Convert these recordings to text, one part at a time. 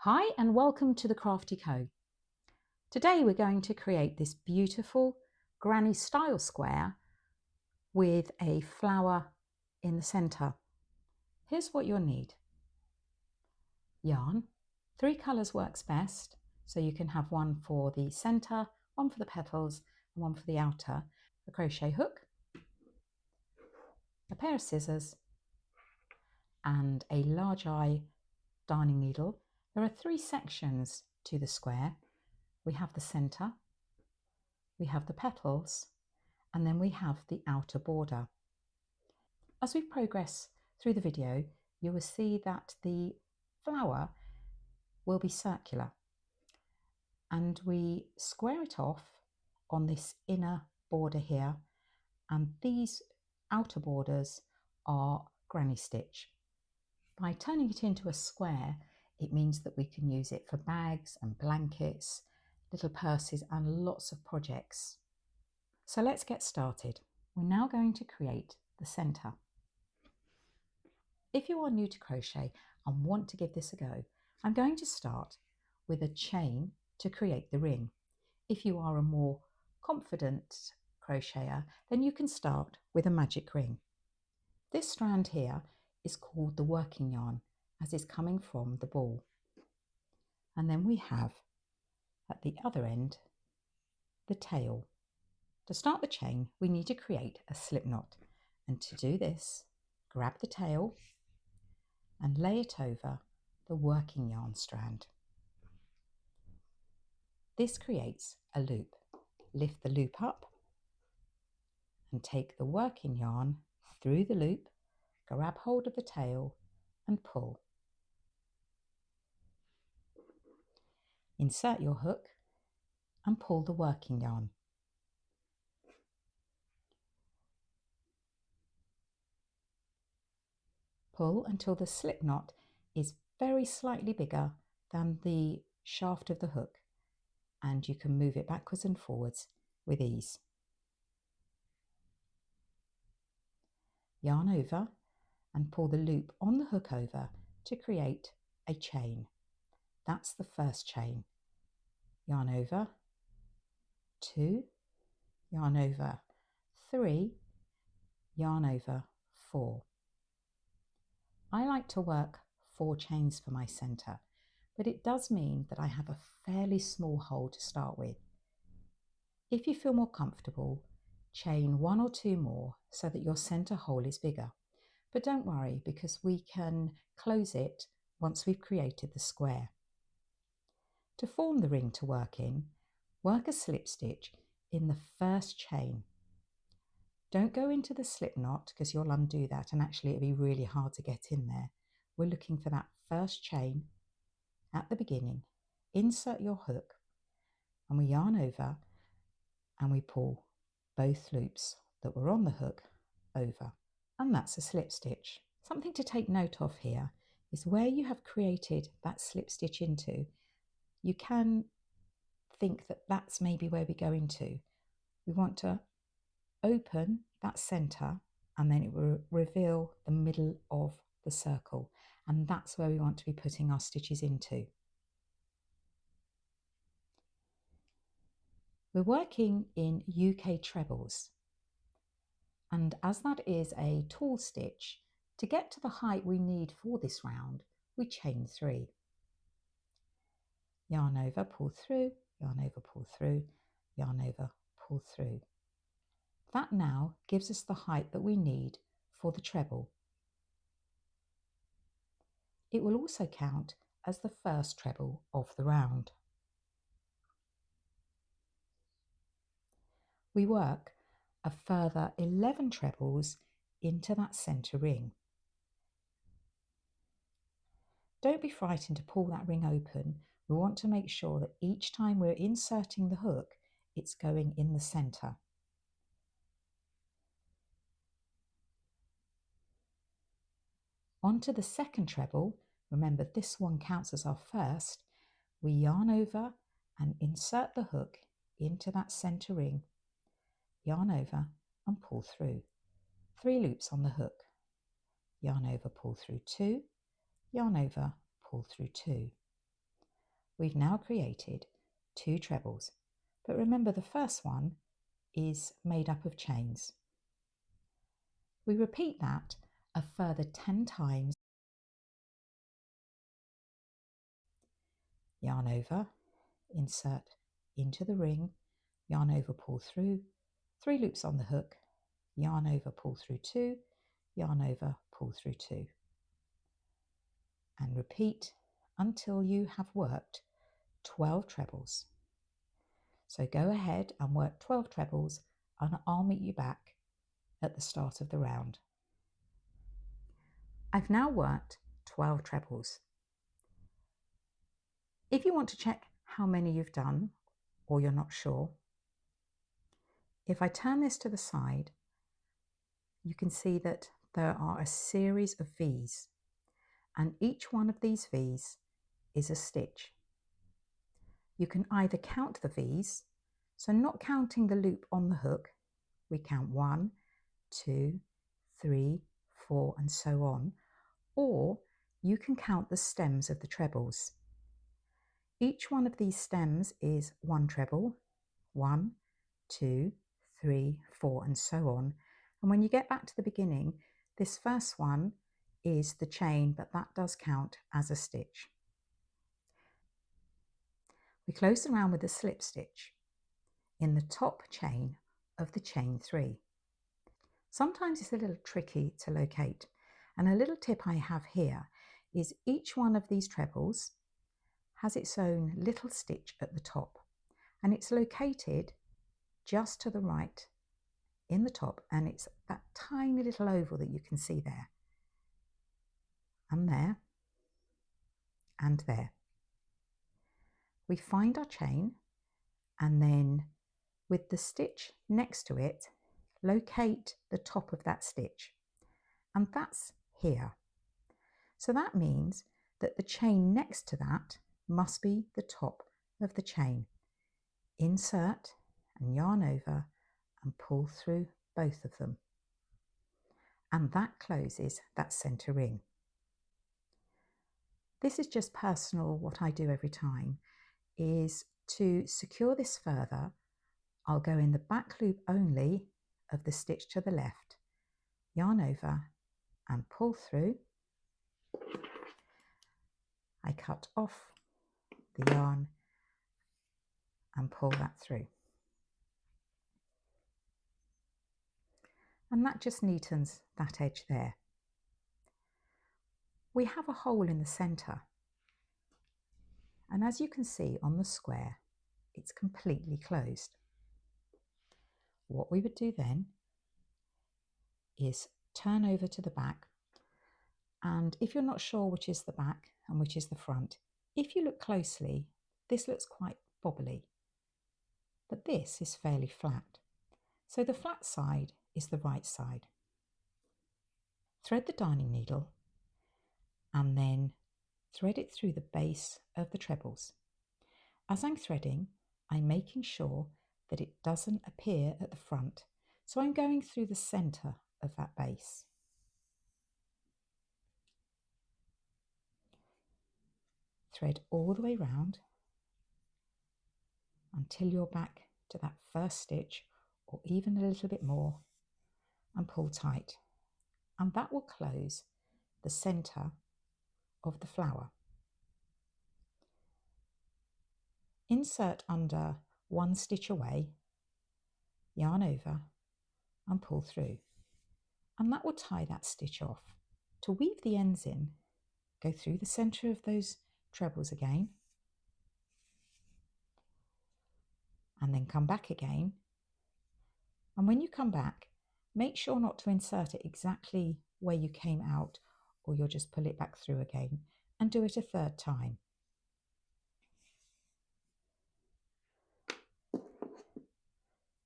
Hi and welcome to the Crafty Co. Today we're going to create this beautiful granny style square with a flower in the centre. Here's what you'll need. Yarn. 3 colours works best, so you can have one for the centre, one for the petals and one for the outer. A crochet hook, a pair of scissors and a large eye darning needle. There are 3 sections to the square. We have the centre, we have the petals, and then we have the outer border. As we progress through the video, you will see that the flower will be circular, and we square it off on this inner border here, and these outer borders are granny stitch. By turning it into a square, it means that we can use it for bags and blankets, little purses and lots of projects. So let's get started. We're now going to create the centre. If you are new to crochet and want to give this a go, I'm going to start with a chain to create the ring. If you are a more confident crocheter, then you can start with a magic ring. This strand here is called the working yarn, as is coming from the ball. And then we have at the other end the tail. To start the chain, we need to create a slip knot, and to do this, grab the tail and lay it over the working yarn strand. This creates a loop. Lift the loop up and take the working yarn through the loop, grab hold of the tail and pull. Insert your hook and pull the working yarn. Pull until the slip knot is very slightly bigger than the shaft of the hook, and you can move it backwards and forwards with ease. Yarn over and pull the loop on the hook over to create a chain. That's the first chain. Yarn over, 2, yarn over, 3, yarn over, 4. I like to work 4 chains for my centre, but it does mean that I have a fairly small hole to start with. If you feel more comfortable, chain 1 or 2 more so that your centre hole is bigger. But don't worry, because we can close it once we've created the square. To form the ring to work in, work a slip stitch in the first chain. Don't go into the slip knot because you'll undo that, and actually it'll be really hard to get in there. We're looking for that first chain at the beginning. Insert your hook and we yarn over and we pull both loops that were on the hook over. And that's a slip stitch. Something to take note of here is where you have created that slip stitch into, you can think that that's maybe where we go into. We want to open that centre and then it will reveal the middle of the circle, and that's where we want to be putting our stitches into. We're working in UK trebles, and as that is a tall stitch, to get to the height we need for this round, we chain 3. Yarn over, pull through, yarn over, pull through, yarn over, pull through. That now gives us the height that we need for the treble. It will also count as the first treble of the round. We work a further 11 trebles into that centre ring. Don't be frightened to pull that ring open. We want to make sure that each time we're inserting the hook, it's going in the centre. Onto the second treble. Remember, this one counts as our first. We yarn over and insert the hook into that centre ring, yarn over and pull through. 3 loops on the hook. Yarn over, pull through 2, yarn over, pull through 2. We've now created 2 trebles, but remember the first one is made up of chains. We repeat that a further 10 times. Yarn over, insert into the ring, yarn over, pull through, 3 loops on the hook, yarn over, pull through 2, yarn over, pull through 2. And repeat until you have worked 12 trebles. So go ahead and work 12 trebles and I'll meet you back at the start of the round. I've now worked 12 trebles. If you want to check how many you've done or you're not sure, if I turn this to the side, you can see that there are a series of V's, and each one of these V's is a stitch. You can either count the V's, so not counting the loop on the hook, we count 1, 2, 3, 4 and so on, or you can count the stems of the trebles. Each one of these stems is 1 treble, 1, 2, 3, 4 and so on. And when you get back to the beginning, this first one is the chain, but that does count as a stitch. We close the round with a slip stitch in the top chain of the chain 3. Sometimes it's a little tricky to locate, and a little tip I have here is each one of these trebles has its own little stitch at the top, and it's located just to the right in the top, and it's that tiny little oval that you can see there, and there, and there. We find our chain, and then with the stitch next to it, locate the top of that stitch, and that's here. So that means that the chain next to that must be the top of the chain. Insert and yarn over and pull through both of them. And that closes that centre ring. This is just personal. What I do every time is to secure this further, I'll go in the back loop only of the stitch to the left, yarn over and pull through. I cut off the yarn and pull that through. And that just neatens that edge there. We have a hole in the centre, and as you can see on the square, it's completely closed. What we would do then is turn over to the back, and if you're not sure which is the back and which is the front, if you look closely, this looks quite bobbly, but this is fairly flat. So the flat side is the right side. Thread the darning needle and then thread it through the base of the trebles. As I'm threading, I'm making sure that it doesn't appear at the front, so I'm going through the centre of that base. Thread all the way round until you're back to that first stitch, or even a little bit more, and pull tight, and that will close the centre of the flower. Insert under 1 stitch away, yarn over and pull through, and that will tie that stitch off. To weave the ends in, go through the centre of those trebles again, and then come back again, and when you come back, make sure not to insert it exactly where you came out, or you'll just pull it back through again, and do it a 3rd time.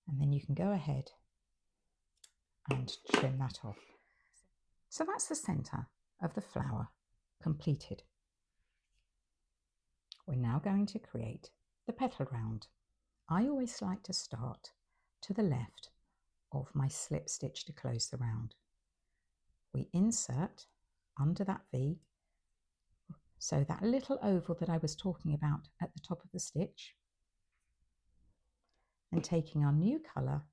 And then you can go ahead and trim that off. So that's the centre of the flower completed. We're now going to create the petal round. I always like to start to the left of my slip stitch to close the round. We insert under that V, So that little oval that I was talking about at the top of the stitch, and taking our new colour,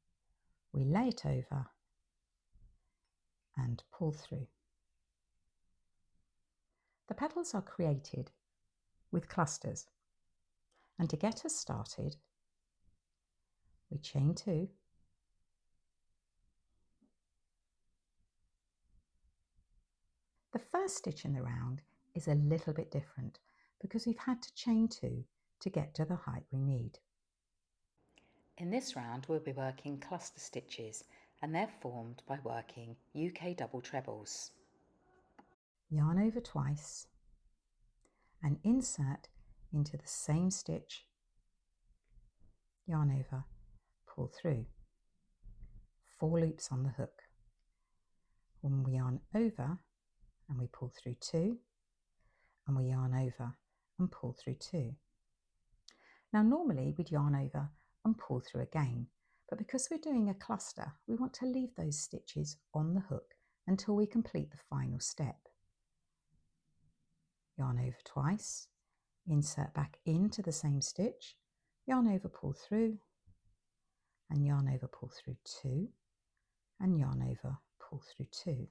we lay it over and pull through. The petals are created with clusters, and to get us started, we chain 2, the first stitch in the round is a little bit different because we've had to chain 2 to get to the height we need. In this round we'll be working cluster stitches, and they're formed by working UK double trebles. Yarn over twice and insert into the same stitch, yarn over, pull through, 4 loops on the hook. When we yarn over and we pull through 2, and we yarn over and pull through 2. Now normally we'd yarn over and pull through again, but because we're doing a cluster, we want to leave those stitches on the hook until we complete the final step. Yarn over twice, insert back into the same stitch, yarn over, pull through, and yarn over, pull through 2, and yarn over, pull through 2.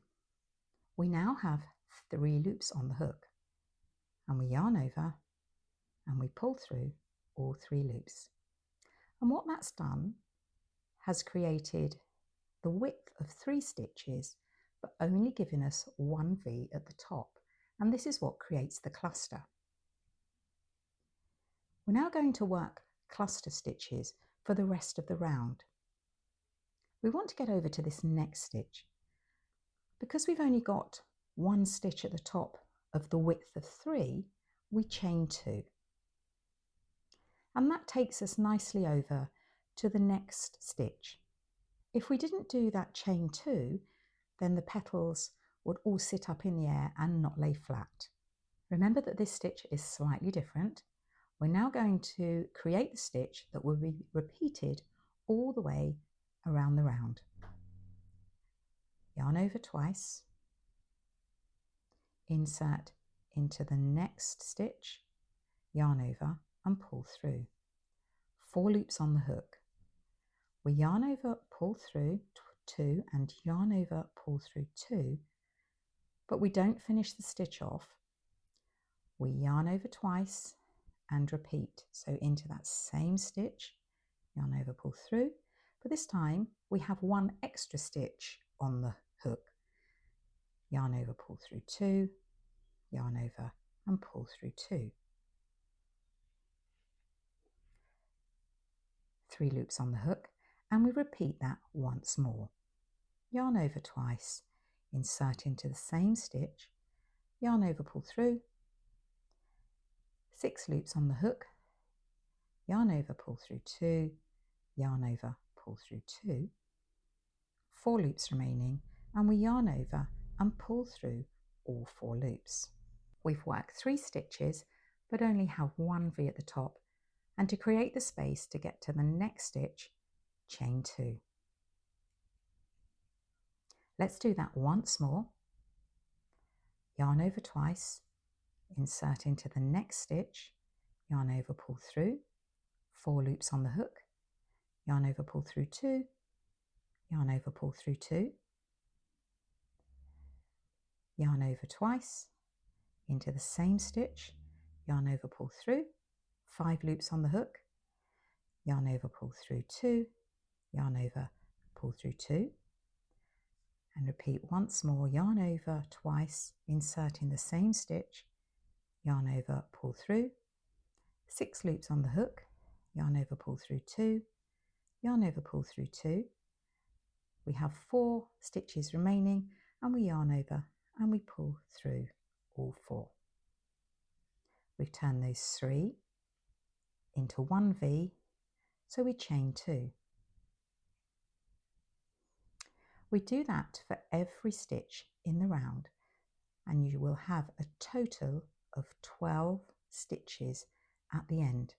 We now have 3 loops on the hook, and we yarn over and we pull through all 3 loops. And what that's done has created the width of 3 stitches, but only giving us 1 V at the top, and this is what creates the cluster. We're now going to work cluster stitches for the rest of the round. We want to get over to this next stitch. Because we've only got 1 stitch at the top of the width of 3, we chain 2. And that takes us nicely over to the next stitch. If we didn't do that chain 2, then the petals would all sit up in the air and not lay flat. Remember that this stitch is slightly different. We're now going to create the stitch that will be repeated all the way around the round. Yarn over twice, insert into the next stitch, yarn over and pull through. 4 loops on the hook. We yarn over, pull through 2 and yarn over, pull through 2, but we don't finish the stitch off. We yarn over twice and repeat. So into that same stitch, yarn over, pull through, but this time we have 1 extra stitch on the hook. Yarn over, pull through 2, yarn over and pull through 2. 3 loops on the hook, and we repeat that once more. Yarn over twice, insert into the same stitch, yarn over, pull through, 6 loops on the hook, yarn over, pull through 2, yarn over, pull through 2, 4 loops remaining, and we yarn over and pull through all 4 loops. We've worked 3 stitches but only have 1 V at the top, and to create the space to get to the next stitch, chain 2. Let's do that once more. Yarn over twice, insert into the next stitch, yarn over, pull through, 4 loops on the hook, yarn over, pull through 2, yarn over, pull through 2, yarn over twice, into the same stitch, yarn over, pull through, 5 loops on the hook, yarn over, pull through 2, yarn over, pull through 2, and repeat once more, yarn over twice, insert in the same stitch, yarn over, pull through, 6 loops on the hook, yarn over, pull through 2, yarn over, pull through 2. We have 4 stitches remaining, and we yarn over and we pull through all 4. We've turned those 3 into 1 V, so we chain 2. We do that for every stitch in the round, and you will have a total of 12 stitches at the end.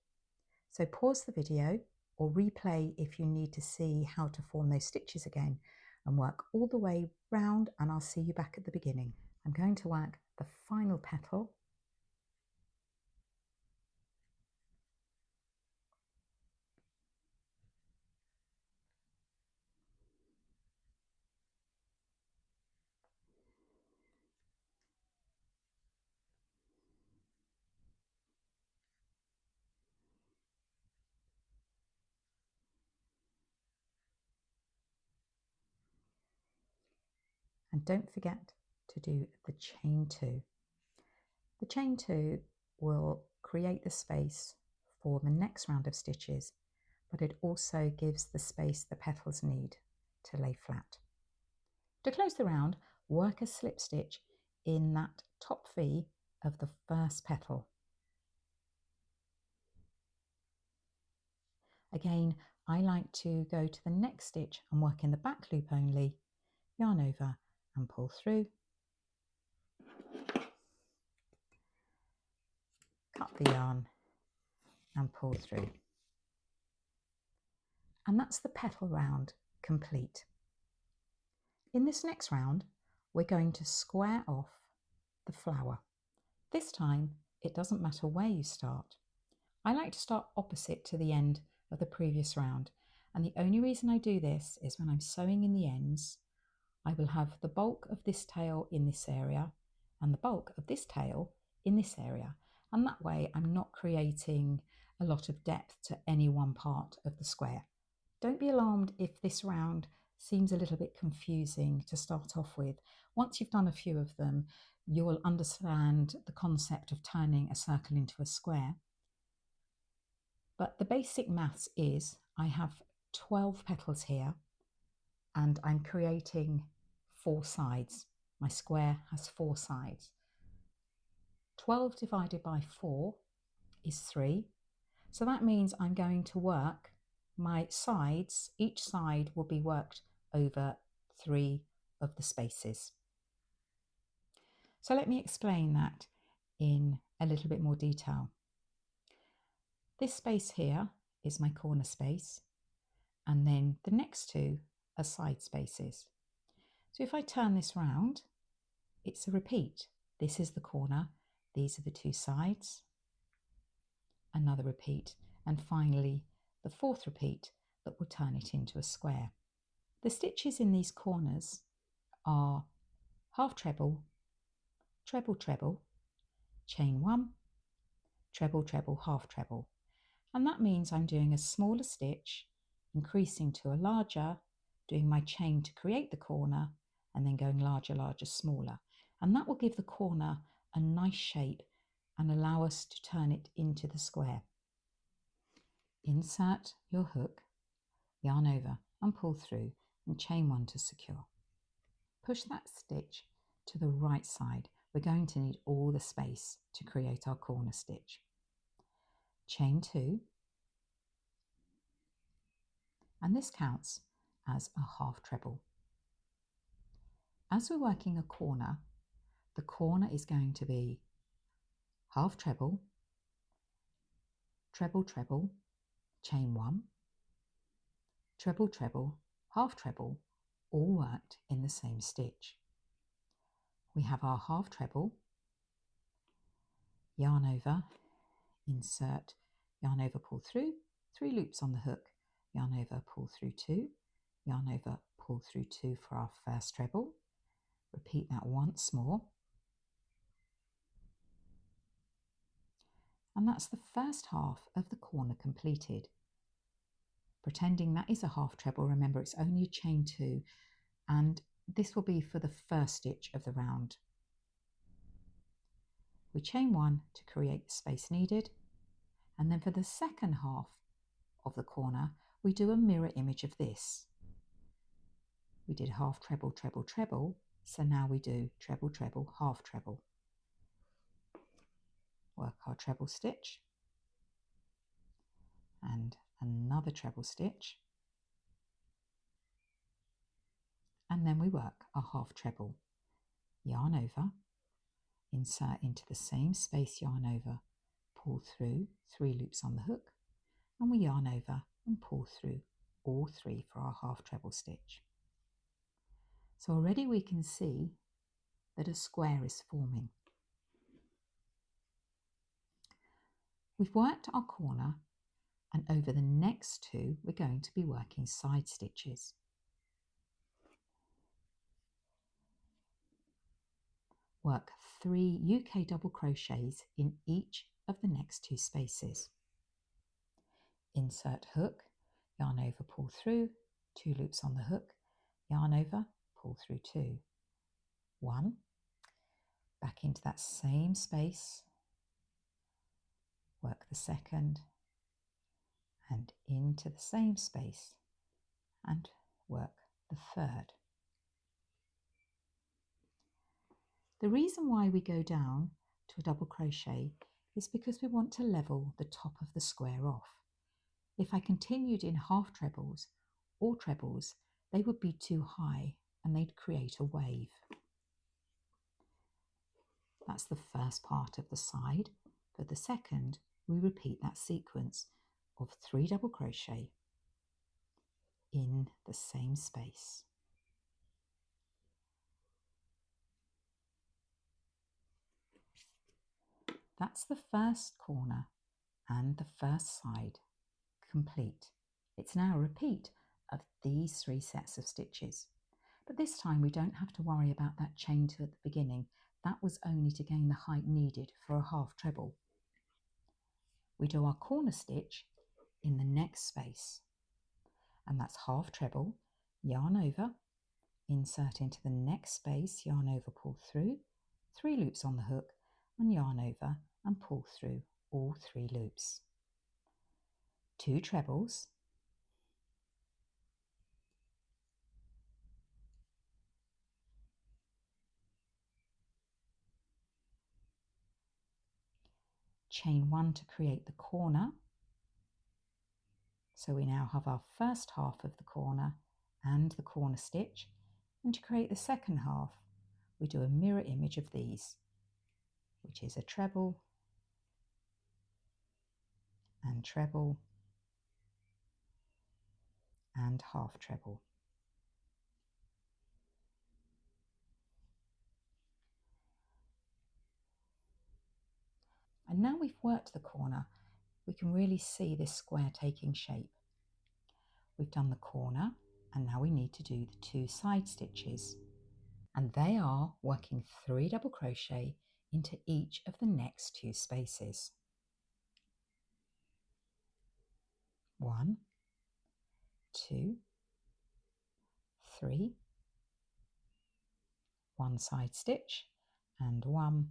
So pause the video or replay if you need to see how to form those stitches again, and work all the way round, and I'll see you back at the beginning. I'm going to work the final petal, And don't forget to do the chain 2. The chain 2 will create the space for the next round of stitches, but it also gives the space the petals need to lay flat. To close the round, work a slip stitch in that top V of the first petal. Again, I like to go to the next stitch and work in the back loop only, yarn over and pull through, cut the yarn and pull through. And that's the petal round complete. In this next round, we're going to square off the flower. This time, it doesn't matter where you start. I like to start opposite to the end of the previous round, and the only reason I do this is when I'm sewing in the ends, I will have the bulk of this tail in this area and the bulk of this tail in this area, and that way I'm not creating a lot of depth to any one part of the square. Don't be alarmed if this round seems a little bit confusing to start off with. Once you've done a few of them, you will understand the concept of turning a circle into a square. But the basic maths is I have 12 petals here and I'm creating 4 sides. My square has 4 sides. 12 divided by 4 is 3. So that means I'm going to work my sides, each side will be worked over 3 of the spaces. So let me explain that in a little bit more detail. This space here is my corner space, and then the next 2 are side spaces. So if I turn this round, it's a repeat. This is the corner, these are the 2 sides, another repeat, and finally the 4th repeat that will turn it into a square. The stitches in these corners are half treble, treble treble, chain 1, treble treble, half treble, and that means I'm doing a smaller stitch, increasing to a larger, doing my chain to create the corner, and then going larger, larger, smaller, and that will give the corner a nice shape and allow us to turn it into the square. Insert your hook, yarn over and pull through and chain 1 to secure. Push that stitch to the right side. We're going to need all the space to create our corner stitch. Chain 2, and this counts as a half treble. As we're working a corner, the corner is going to be half treble, treble treble, chain 1, treble treble, half treble, all worked in the same stitch. We have our half treble, yarn over, insert, yarn over, pull through, 3 loops on the hook, yarn over, pull through 2, yarn over, pull through 2 for our first treble. Repeat that once more. And that's the first half of the corner completed. Pretending that is a half treble, remember it's only a chain 2, and this will be for the first stitch of the round. We chain 1 to create the space needed, and then for the second half of the corner we do a mirror image of this. We did half treble, treble, treble, so now we do treble, treble, half treble. Work our treble stitch and another treble stitch, and then we work our half treble. Yarn over, insert into the same space, yarn over, pull through, 3 loops on the hook, and we yarn over and pull through all 3 for our half treble stitch. So already we can see that a square is forming. We've worked our corner, and over the next 2 we're going to be working side stitches. Work 3 UK double crochets in each of the next 2 spaces. Insert hook, yarn over, pull through, 2 loops on the hook, yarn over, pull through 2. 1, back into that same space, work the second, and into the same space and work the third. The reason why we go down to a double crochet is because we want to level the top of the square off. If I continued in half trebles or trebles, they would be too high and they'd create a wave. That's the first part of the side. For the second, we repeat that sequence of 3 double crochet in the same space. That's the first corner and the first side complete. It's now a repeat of these 3 sets of stitches. But this time we don't have to worry about that chain 2 at the beginning. That was only to gain the height needed for a half treble. We do our corner stitch in the next space, and that's half treble, yarn over, insert into the next space, yarn over, pull through, 3 loops on the hook, and yarn over and pull through all 3 loops. 2 trebles, chain 1 to create the corner. So we now have our first half of the corner and the corner stitch, and to create the second half we do a mirror image of these, which is a treble and treble and half treble. And now we've worked the corner, we can really see this square taking shape. We've done the corner and now we need to do the 2 side stitches, and they are working 3 double crochet into each of the next 2 spaces. 1, 2, 3, 1 side stitch and 1,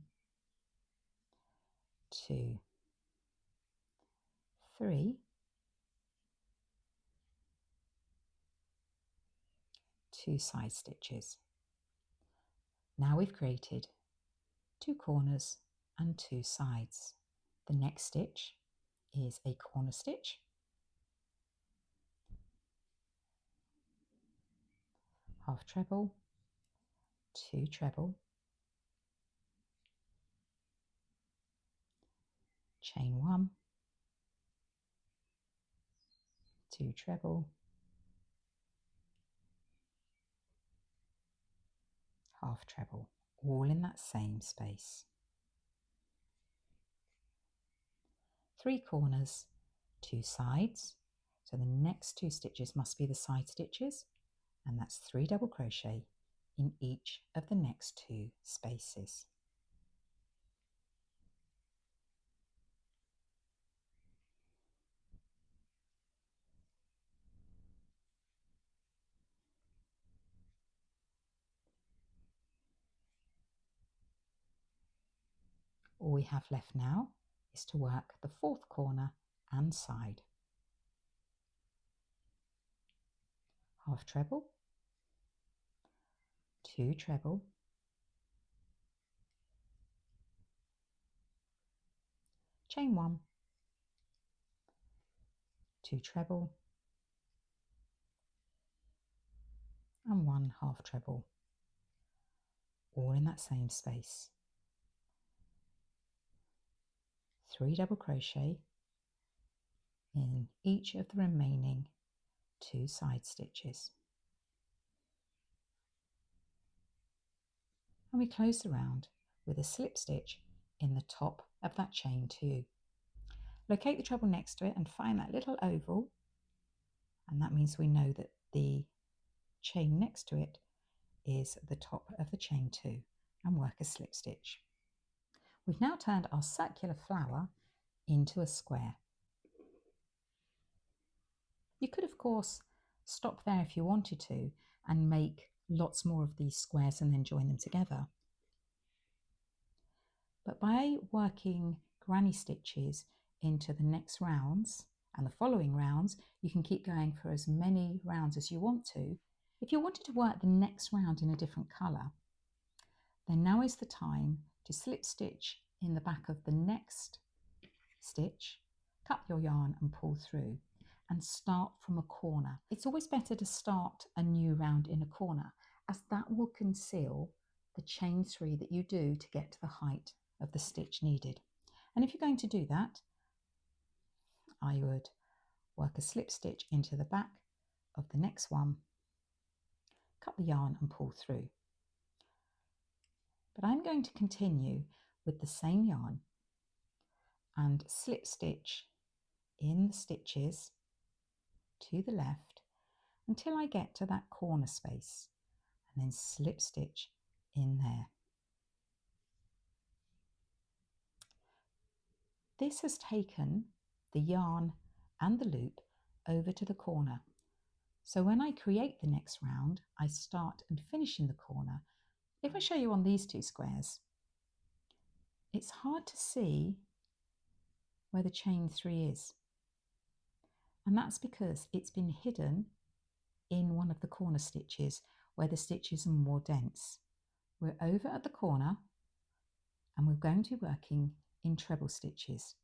2, 3, 2 side stitches. Now we've created 2 corners and 2 sides. The next stitch is a corner stitch, half treble, 2 treble, chain 1, 2 treble, half treble, all in that same space. 3 corners, 2 sides, so the next 2 stitches must be the side stitches, and that's 3 double crochet in each of the next 2 spaces. All we have left now is to work the 4th corner and side. Half treble, 2 treble, chain 1, 2 treble, and 1 half treble, all in that same space. 3 double crochet in each of the remaining 2 side stitches. And we close the round with a slip stitch in the top of that chain 2. Locate the treble next to it and find that little oval, and that means we know that the chain next to it is the top of the chain 2, and work a slip stitch. We've now turned our circular flower into a square. You could of course stop there if you wanted to and make lots more of these squares and then join them together. But by working granny stitches into the next rounds and the following rounds, you can keep going for as many rounds as you want to. If you wanted to work the next round in a different colour, then now is the time to slip stitch in the back of the next stitch, cut your yarn and pull through, and start from a corner. It's always better to start a new round in a corner, as that will conceal the chain 3 that you do to get to the height of the stitch needed. And if you're going to do that, I would work a slip stitch into the back of the next one, cut the yarn and pull through. But I'm going to continue with the same yarn and slip stitch in the stitches to the left until I get to that corner space, and then slip stitch in there. This has taken the yarn and the loop over to the corner. So when I create the next round, I start and finish in the corner. If I show you on these 2 squares, it's hard to see where the chain 3 is. And that's because it's been hidden in one of the corner stitches where the stitches are more dense. We're over at the corner and we're going to be working in treble stitches.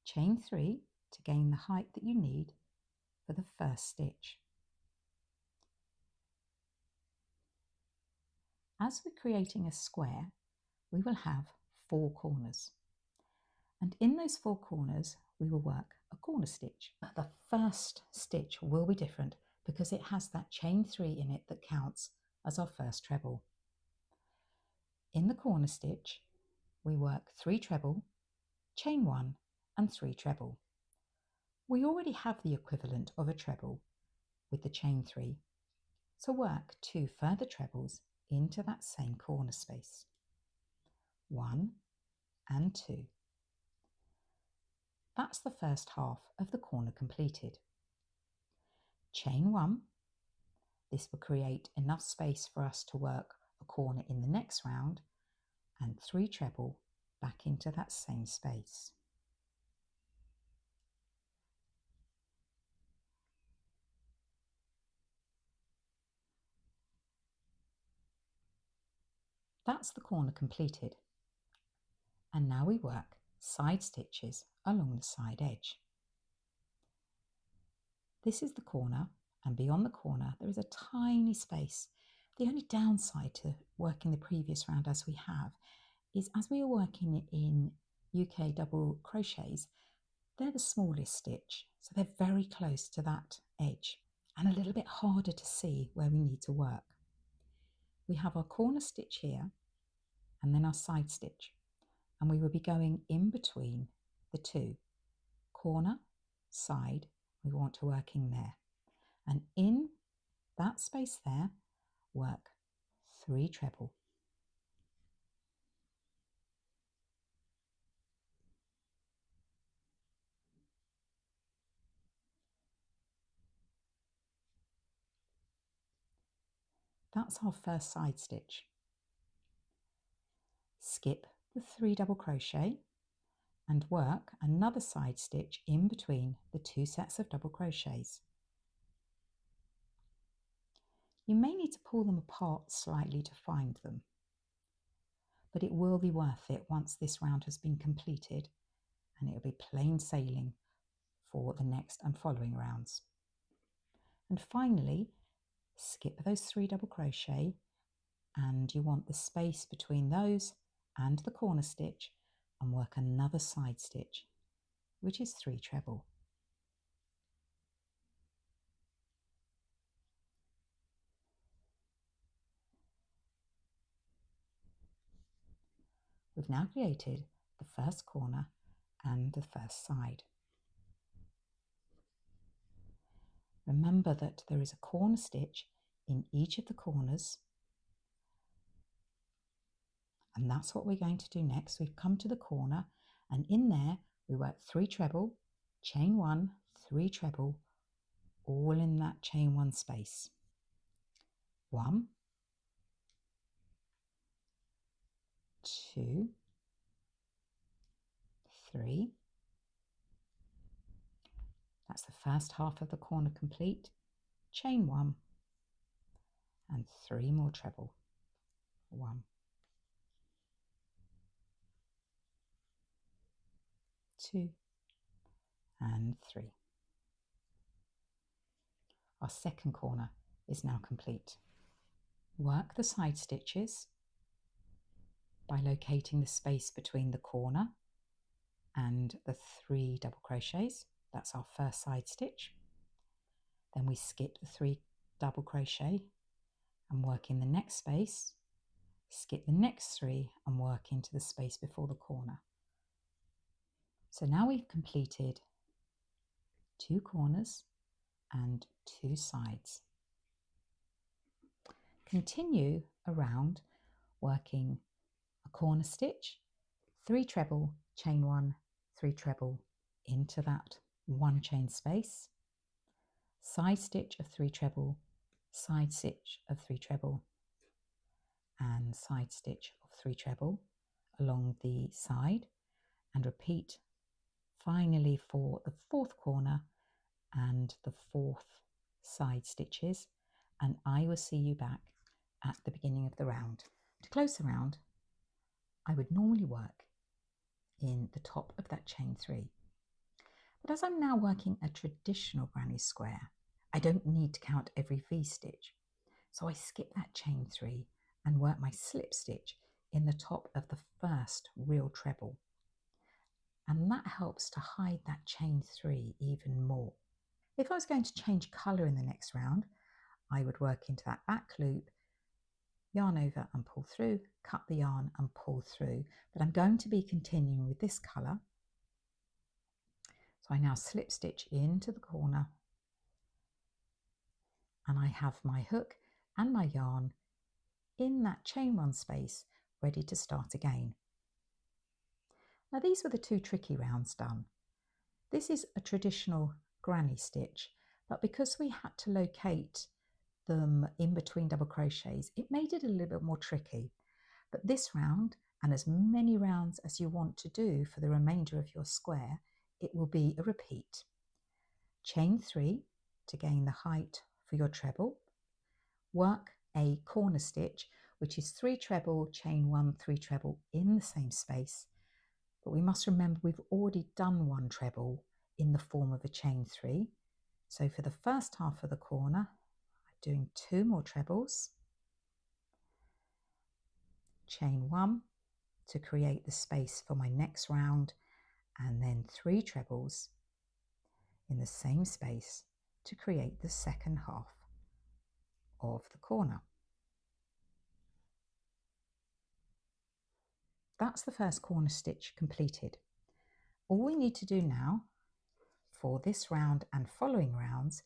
Chain 3 to gain the height that you need for the first stitch. As we're creating a square, we will have 4 corners. And in those 4 corners, we will work a corner stitch. But the first stitch will be different because it has that chain 3 in it that counts as our first treble. In the corner stitch, we work 3 treble, chain 1 and 3 treble. We already have the equivalent of a treble with the chain 3, so work 2 further trebles into that same corner space. 1 and 2. That's the first half of the corner completed. Chain 1. This will create enough space for us to work a corner in the next round, and 3 treble back into that same space. That's the corner completed. And now we work side stitches along the side edge. This is the corner, and beyond the corner there is a tiny space. The only downside to working the previous round as we have is, as we are working in UK double crochets, they're the smallest stitch, so they're very close to that edge and a little bit harder to see where we need to work. We have our corner stitch here and then our side stitch, and we will be going in between the 2. Corner, side, we want to work in there, and in that space there work 3 treble. That's our first side stitch. Skip the 3 double crochet and work another side stitch in between the 2 sets of double crochets. You may need to pull them apart slightly to find them, but it will be worth it once this round has been completed, and it will be plain sailing for the next and following rounds. And finally, skip those 3 double crochet, and you want the space between those and the corner stitch, and work another side stitch, which is 3 treble. We've now created the first corner and the first side. Remember that there is a corner stitch in each of the corners, and that's what we're going to do next. We've come to the corner, and in there we work 3 treble, chain 1, 3 treble, all in that chain 1 space. 1, 2, 3. That's the first half of the corner complete. Chain 1 and 3 more treble. 1, 2 and 3. Our second corner is now complete. Work the side stitches by locating the space between the corner and the 3 double crochets. That's our first side stitch. Then we skip the 3 double crochet and work in the next space, skip the next 3 and work into the space before the corner. So now we've completed 2 corners and 2 sides. Continue around working a corner stitch, 3 treble, chain 1, 3 treble into that 1 chain space, side stitch of 3 treble, side stitch of 3 treble and side stitch of 3 treble along the side, and repeat finally for the 4th corner and the 4th side stitches, and I will see you back at the beginning of the round. To close the round, I would normally work in the top of that chain 3. But as I'm now working a traditional granny square, I don't need to count every V-stitch. So I skip that chain 3 and work my slip stitch in the top of the first real treble. And that helps to hide that chain 3 even more. If I was going to change colour in the next round, I would work into that back loop, yarn over and pull through, cut the yarn and pull through. But I'm going to be continuing with this colour. So I now slip stitch into the corner and I have my hook and my yarn in that chain 1 space ready to start again. Now these were the 2 tricky rounds done. This is a traditional granny stitch, but because we had to locate them in between double crochets, it made it a little bit more tricky. But this round, and as many rounds as you want to do for the remainder of your square, it will be a repeat. Chain 3 to gain the height for your treble. Work a corner stitch, which is 3 treble, chain 1, 3 treble in the same space. But we must remember we've already done 1 treble in the form of a chain 3. So for the first half of the corner, I'm doing 2 more trebles, chain 1 to create the space for my next round, and then 3 trebles in the same space to create the second half of the corner. That's the first corner stitch completed. All we need to do now for this round and following rounds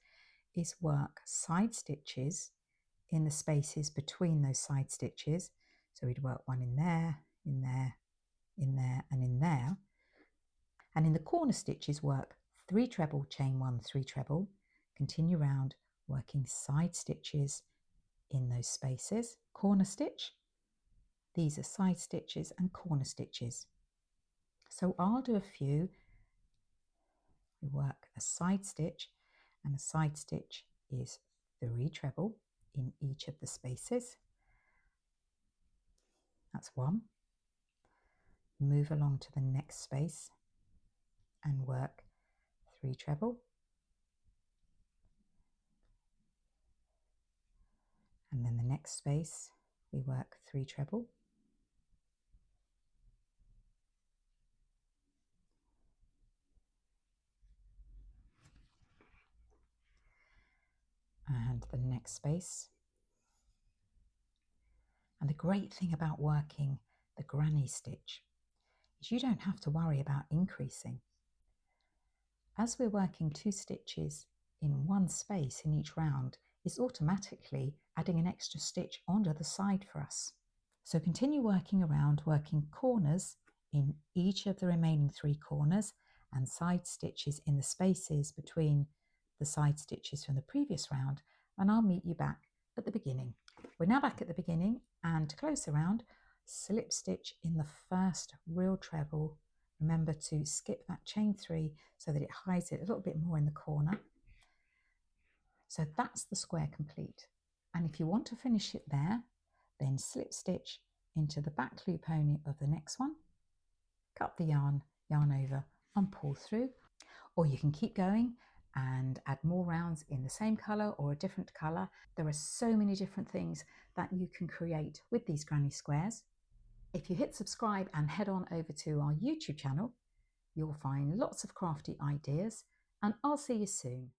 is work side stitches in the spaces between those side stitches. So we'd work 1 in there, in there, in there and in there. And in the corner stitches work 3 treble, chain 1, 3 treble, continue round working side stitches in those spaces. Corner stitch, these are side stitches and corner stitches. So I'll do a few. We work a side stitch, and a side stitch is 3 treble in each of the spaces. That's 1. Move along to the next space and work 3 treble. And then the next space we work 3 treble. And the next space. And the great thing about working the granny stitch is you don't have to worry about increasing. As we're working 2 stitches in 1 space in each round, it's automatically adding an extra stitch onto the side for us. So continue working around, working corners in each of the remaining 3 corners and side stitches in the spaces between the side stitches from the previous round, and I'll meet you back at the beginning. We're now back at the beginning, and to close the round, slip stitch in the first real treble. Remember to skip that chain 3 so that it hides it a little bit more in the corner. So that's the square complete. And if you want to finish it there, then slip stitch into the back loop only of the next one, cut the yarn over and pull through. Or you can keep going and add more rounds in the same colour or a different colour. There are so many different things that you can create with these granny squares. If you hit subscribe and head on over to our YouTube channel, you'll find lots of crafty ideas, and I'll see you soon.